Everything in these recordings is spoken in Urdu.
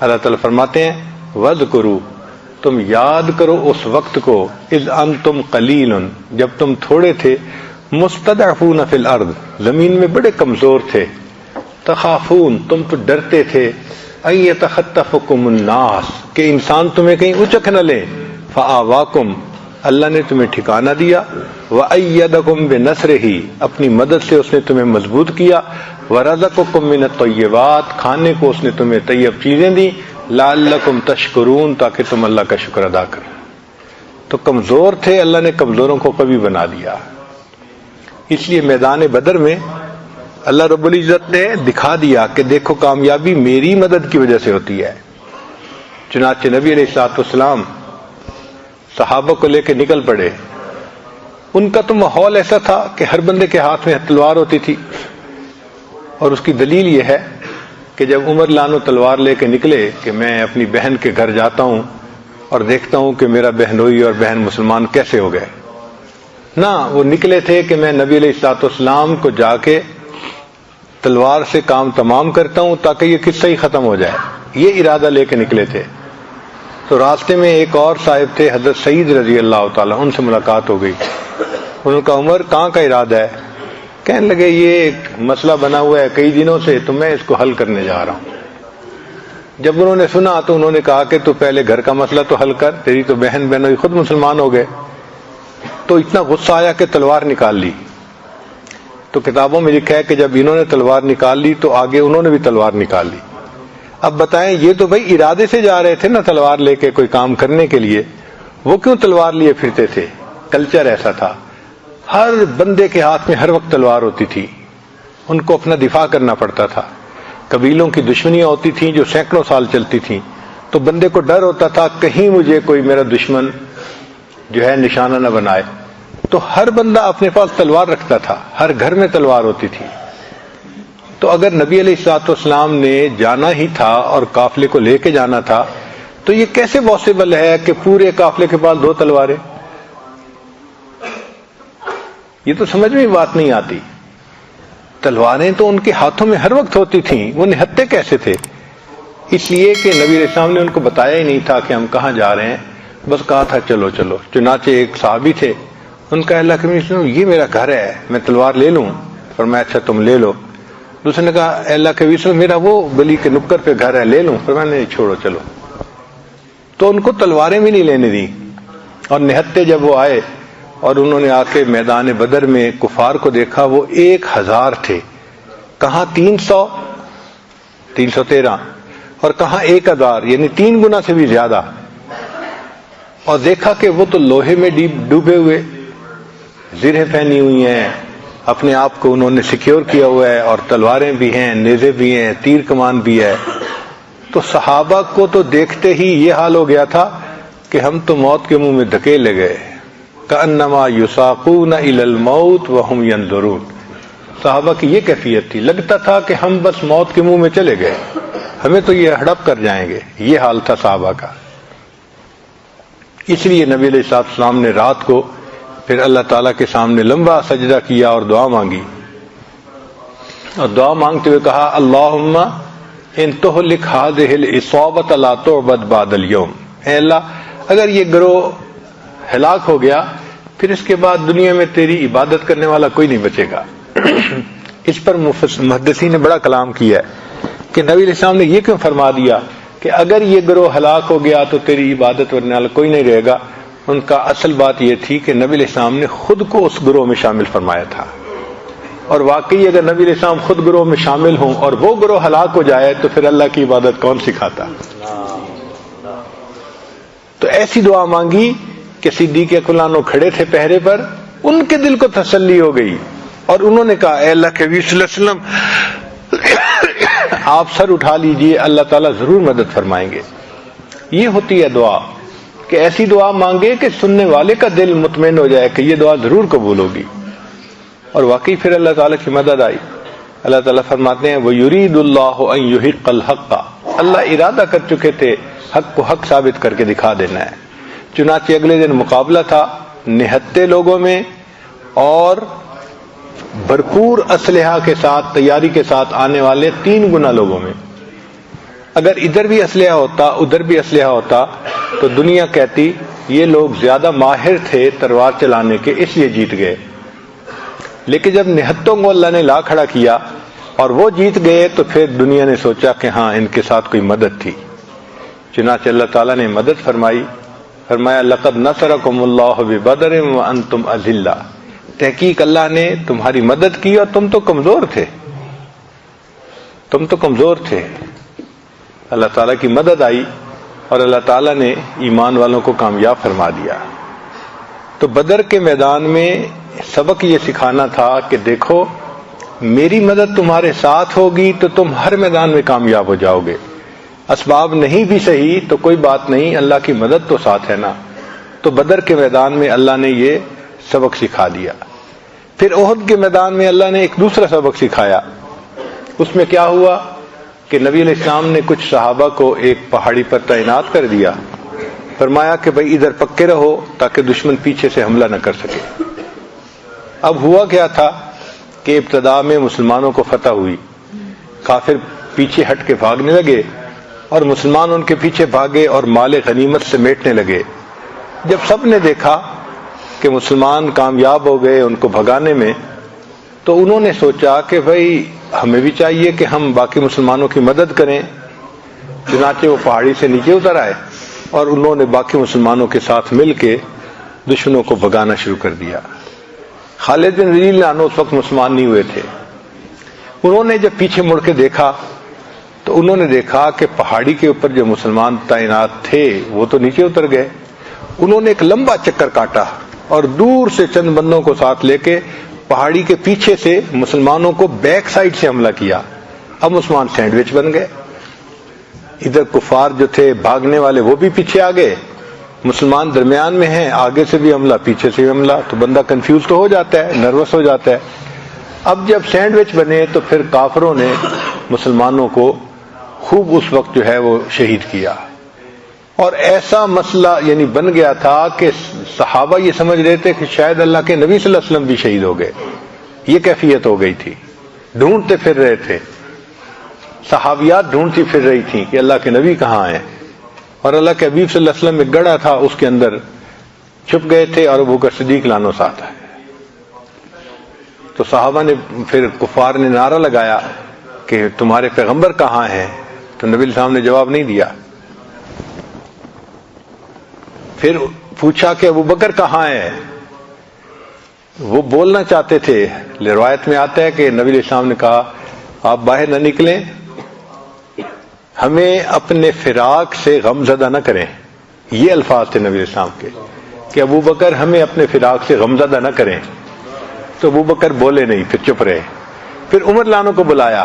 اللہ تعالیٰ فرماتے ہیں وَاذْكُرُوا، تم یاد کرو اس وقت کو، اذ انتم قلیل، جب تم تھوڑے تھے، مستضعفون فی الارض، زمین میں بڑے کمزور تھے، تخافون، تم تو ڈرتے تھے، ان یتخطفکم الناس، کہ انسان تمہیں کہیں اچک نہ لے، فآواکم، اللہ نے تمہیں ٹھکانہ دیا، وأیدکم بنصرہ، اپنی مدد سے اس نے تمہیں مضبوط کیا، ورزقکم من الطیبات، کھانے کو اس نے تمہیں طیب چیزیں دی، لعلکم تشکرون، تاکہ تم اللہ کا شکر ادا کرو۔ تو کمزور تھے، اللہ نے کمزوروں کو قوی بنا دیا۔ اس لیے میدان بدر میں اللہ رب العزت نے دکھا دیا کہ دیکھو کامیابی میری مدد کی وجہ سے ہوتی ہے۔ چنانچہ نبی علیہ الصلوۃ والسلام صحابہ کو لے کے نکل پڑے۔ ان کا تو ماحول ایسا تھا کہ ہر بندے کے ہاتھ میں تلوار ہوتی تھی، اور اس کی دلیل یہ ہے کہ جب عمر لانو تلوار لے کے نکلے کہ میں اپنی بہن کے گھر جاتا ہوں اور دیکھتا ہوں کہ میرا بہنوئی اور بہن مسلمان کیسے ہو گئے، نہ وہ نکلے تھے کہ میں نبی علیہ الصلوۃ والسلام کو جا کے تلوار سے کام تمام کرتا ہوں تاکہ یہ قصہ ہی ختم ہو جائے، یہ ارادہ لے کے نکلے تھے۔ تو راستے میں ایک اور صاحب تھے حضرت سعید رضی اللہ تعالیٰ، ان سے ملاقات ہو گئی۔ انہوں نے کہا عمر کہاں کا ارادہ ہے؟ کہنے لگے یہ ایک مسئلہ بنا ہوا ہے کئی دنوں سے، تو میں اس کو حل کرنے جا رہا ہوں۔ جب انہوں نے سنا تو انہوں نے کہا کہ تو پہلے گھر کا مسئلہ تو حل کر، تیری تو بہن بہنوئی خود مسلمان ہو گئے۔ تو اتنا غصہ آیا کہ تلوار نکال لی۔ تو کتابوں میں لکھا ہے کہ جب انہوں نے تلوار نکال لی تو آگے انہوں نے بھی تلوار نکال لی۔ اب بتائیں، یہ تو بھائی ارادے سے جا رہے تھے نا تلوار لے کے کوئی کام کرنے کے لیے، وہ کیوں تلوار لیے پھرتے تھے؟ کلچر ایسا تھا، ہر بندے کے ہاتھ میں ہر وقت تلوار ہوتی تھی، ان کو اپنا دفاع کرنا پڑتا تھا۔ قبیلوں کی دشمنیاں ہوتی تھیں جو سینکڑوں سال چلتی تھیں، تو بندے کو ڈر ہوتا تھا کہیں مجھے کوئی میرا دشمن جو ہے نشانہ نہ بنائے، تو ہر بندہ اپنے پاس تلوار رکھتا تھا، ہر گھر میں تلوار ہوتی تھی۔ تو اگر نبی علیہ الصلوۃ والسلام نے جانا ہی تھا اور قافلے کو لے کے جانا تھا، تو یہ کیسے پاسبل ہے کہ پورے قافلے کے پاس دو تلواریں؟ یہ تو سمجھ میں بات نہیں آتی۔ تلواریں تو ان کے ہاتھوں میں ہر وقت ہوتی تھیں، وہ نہتے کیسے تھے؟ اس لیے کہ نبی علیہ السلام نے ان کو بتایا ہی نہیں تھا کہ ہم کہاں جا رہے ہیں، بس کہا تھا چلو چلو۔ چنانچہ ایک صحابی تھے، ان کا اللہ کے نبی یہ میرا گھر ہے، میں تلوار لے لوں؟ فرمایا اچھا تم لے لو۔ دوسرے نے کہا اے اللہ کے نبی میرا وہ گلی کے نکر پہ گھر ہے، لے لوں؟ فرمایا نہیں چھوڑو چلو۔ تو ان کو تلواریں بھی نہیں لینے دی، اور نہتے جب وہ آئے اور انہوں نے آ کے میدان بدر میں کفار کو دیکھا، وہ 1000 تھے، کہاں 313 اور کہاں 1000، یعنی 3 گنا سے بھی زیادہ۔ اور دیکھا کہ وہ تو لوہے میں ڈوبے ہوئے، زرہیں پہنی ہوئی ہیں، اپنے آپ کو انہوں نے سیکیور کیا ہوا ہے، اور تلواریں بھی ہیں، نیزے بھی ہیں، تیر کمان بھی ہے۔ تو صحابہ کو تو دیکھتے ہی یہ حال ہو گیا تھا کہ ہم تو موت کے منہ میں دھکیلے گئے، کأنما یساقون الی الموت وہم ینظرون۔ صحابہ کی یہ کیفیت تھی، لگتا تھا کہ ہم بس موت کے منہ میں چلے گئے، ہمیں تو یہ ہڑپ کر جائیں گے، یہ حال تھا صحابہ کا۔ اس لیے نبی علیہ الصلوۃ والسلام نے رات کو پھر اللہ تعالیٰ کے سامنے لمبا سجدہ کیا اور دعا مانگی، اور دعا مانگتے ہوئے کہا اللہم ان تہلک ہذہ العصابۃ لا تعبد بعد اليوم، اے اللہ اگر یہ گروہ ہلاک ہو گیا پھر اس کے بعد دنیا میں تیری عبادت کرنے والا کوئی نہیں بچے گا۔ اس پر محدثین نے بڑا کلام کیا ہے کہ نبی علیہ السلام نے یہ کیوں فرما دیا کہ اگر یہ گروہ ہلاک ہو گیا تو تیری عبادت کرنے والا کوئی نہیں رہے گا۔ ان کا اصل بات یہ تھی کہ نبی علیہ السلام نے خود کو اس گروہ میں شامل فرمایا تھا، اور واقعی اگر نبی علیہ السلام خود گروہ میں شامل ہوں اور وہ گروہ ہلاک ہو جائے تو پھر اللہ کی عبادت کون سکھاتا؟ تو ایسی دعا مانگی کہ صدیق اکبر عنہ کھڑے تھے پہرے پر، ان کے دل کو تسلی ہو گئی، اور انہوں نے کہا اے اللہ کے نبی صلی اللہ علیہ وسلم آپ سر اٹھا لیجئے، اللہ تعالیٰ ضرور مدد فرمائیں گے۔ یہ ہوتی ہے دعا کہ ایسی دعا مانگے کہ سننے والے کا دل مطمئن ہو جائے کہ یہ دعا ضرور قبول ہوگی، اور واقعی پھر اللہ تعالیٰ کی مدد آئی۔ اللہ تعالیٰ فرماتے ہیں وَيُرِيدُ اللَّهُ أَن يُحِقَّ الْحَقَّ، اللہ ارادہ کر چکے تھے حق کو حق ثابت کر کے دکھا دینا ہے۔ چنانچہ اگلے دن مقابلہ تھا نہتے لوگوں میں اور بھرپور اسلحہ کے ساتھ تیاری کے ساتھ آنے والے 3 گنا لوگوں میں۔ اگر ادھر بھی اسلحہ ہوتا ادھر بھی اسلحہ ہوتا تو دنیا کہتی یہ لوگ زیادہ ماہر تھے تلوار چلانے کے اس لیے جیت گئے. لیکن جب نہتوں کو اللہ نے لا کھڑا کیا اور وہ جیت گئے تو پھر دنیا نے سوچا کہ ہاں ان کے ساتھ کوئی مدد تھی. چنانچہ اللہ تعالیٰ نے مدد فرمائی. فرمایا لقد نصرکم اللہ ببدر وانتم اذلہ. تحقیق اللہ نے تمہاری مدد کی اور تم تو کمزور تھے. اللہ تعالیٰ کی مدد آئی اور اللہ تعالیٰ نے ایمان والوں کو کامیاب فرما دیا. تو بدر کے میدان میں سبق یہ سکھانا تھا کہ دیکھو میری مدد تمہارے ساتھ ہوگی تو تم ہر میدان میں کامیاب ہو جاؤ گے. اسباب نہیں بھی صحیح تو کوئی بات نہیں، اللہ کی مدد تو ساتھ ہے نا. تو بدر کے میدان میں اللہ نے یہ سبق سکھا دیا. پھر احد کے میدان میں اللہ نے ایک دوسرا سبق سکھایا. اس میں کیا ہوا کہ نبی علیہ السلام نے کچھ صحابہ کو ایک پہاڑی پر تعینات کر دیا. فرمایا کہ بھئی ادھر پکے رہو تاکہ دشمن پیچھے سے حملہ نہ کر سکے. اب ہوا کیا تھا کہ ابتدا میں مسلمانوں کو فتح ہوئی، کافر پیچھے ہٹ کے بھاگنے لگے اور مسلمان ان کے پیچھے بھاگے اور مال غنیمت سمیٹنے لگے. جب سب نے دیکھا کہ مسلمان کامیاب ہو گئے ان کو بھگانے میں تو انہوں نے سوچا کہ بھئی ہمیں بھی چاہیے کہ ہم باقی مسلمانوں کی مدد کریں. چنانچہ وہ پہاڑی سے نیچے اتر آئے اور انہوں نے باقی مسلمانوں کے ساتھ مل کے دشمنوں کو بھگانا شروع کر دیا. خالد بن ولید لانو اس وقت مسلمان نہیں ہوئے تھے. انہوں نے جب پیچھے مڑ کے دیکھا تو انہوں نے دیکھا کہ پہاڑی کے اوپر جو مسلمان تعینات تھے وہ تو نیچے اتر گئے. انہوں نے ایک لمبا چکر کاٹا اور دور سے چند بندوں کو ساتھ لے کے پہاڑی کے پیچھے سے مسلمانوں کو بیک سائڈ سے حملہ کیا. اب مسلمان سینڈوچ بن گئے. ادھر کفار جو تھے بھاگنے والے وہ بھی پیچھے آ گئے، مسلمان درمیان میں ہیں، آگے سے بھی حملہ پیچھے سے بھی حملہ. تو بندہ کنفیوز تو ہو جاتا ہے، نروس ہو جاتا ہے. اب جب سینڈوچ بنے تو پھر کافروں نے مسلمانوں کو خوب اس وقت جو ہے وہ شہید کیا. اور ایسا مسئلہ یعنی بن گیا تھا کہ صحابہ یہ سمجھ رہے تھے کہ شاید اللہ کے نبی صلی اللہ علیہ وسلم بھی شہید ہو گئے. یہ کیفیت ہو گئی تھی. ڈھونڈتے پھر رہے تھے، صحابیات ڈھونڈتی پھر رہی تھیں کہ اللہ کے نبی کہاں ہیں. اور اللہ کے حبیب صلی اللہ علیہ وسلم ایک گڑھا تھا اس کے اندر چھپ گئے تھے اور ابو بکر صدیق لانو ساتھ ہے. تو صحابہ نے پھر کفار نے نعرہ لگایا کہ تمہارے پیغمبر کہاں ہیں؟ تو نبی علیہ السلام نے جواب نہیں دیا. پھر پوچھا کہ ابو بکر کہاں ہے؟ وہ بولنا چاہتے تھے. روایت میں آتا ہے کہ نبی علیہ السلام نے کہا آپ باہر نہ نکلیں، ہمیں اپنے فراق سے غم زدہ نہ کریں. یہ الفاظ تھے نبی علیہ السلام کے کہ ابو بکر ہمیں اپنے فراق سے غم زدہ نہ کریں. تو ابو بکر بولے نہیں، پھر چپ رہے. پھر عمر لانو کو بلایا.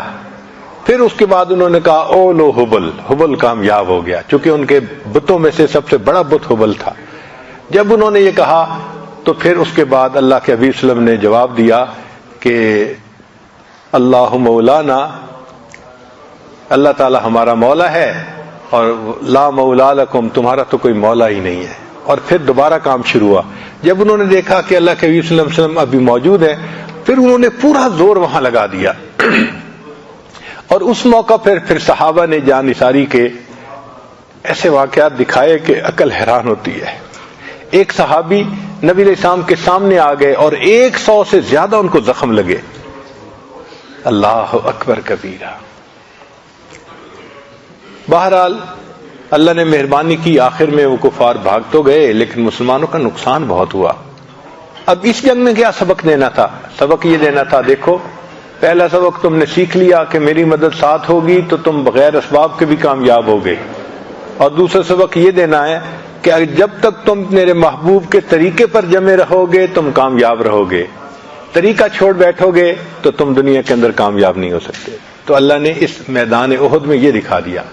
پھر اس کے بعد انہوں نے کہا او لو حبل. حبل کامیاب ہو گیا چونکہ ان کے بتوں میں سے سب سے بڑا بت حبل تھا. جب انہوں نے یہ کہا تو پھر اس کے بعد اللہ کے حبیب صلی اللہ علیہ وسلم نے جواب دیا کہ اللہ مولانا، اللہ تعالی ہمارا مولا ہے اور لا مولا لکم، تمہارا تو کوئی مولا ہی نہیں ہے. اور پھر دوبارہ کام شروع ہوا. جب انہوں نے دیکھا کہ اللہ کے حبیب صلی اللہ علیہ وسلم ابھی موجود ہے پھر انہوں نے پورا زور وہاں لگا دیا. اور اس موقع پھر صحابہ نے جان نثاری کے ایسے واقعات دکھائے کہ عقل حیران ہوتی ہے. ایک صحابی نبی علیہ السلام کے سامنے آ گئے اور 100 سے زیادہ ان کو زخم لگے. اللہ اکبر کبیرہ. بہرحال اللہ نے مہربانی کی، آخر میں وہ کفار بھاگ تو گئے لیکن مسلمانوں کا نقصان بہت ہوا. اب اس جنگ میں کیا سبق دینا تھا؟ سبق یہ دینا تھا دیکھو پہلا سبق تم نے سیکھ لیا کہ میری مدد ساتھ ہوگی تو تم بغیر اسباب کے بھی کامیاب ہوگے. اور دوسرا سبق یہ دینا ہے کہ جب تک تم میرے محبوب کے طریقے پر جمے رہو گے تم کامیاب رہو گے. طریقہ چھوڑ بیٹھو گے تو تم دنیا کے اندر کامیاب نہیں ہو سکتے. تو اللہ نے اس میدان احد میں یہ دکھا دیا.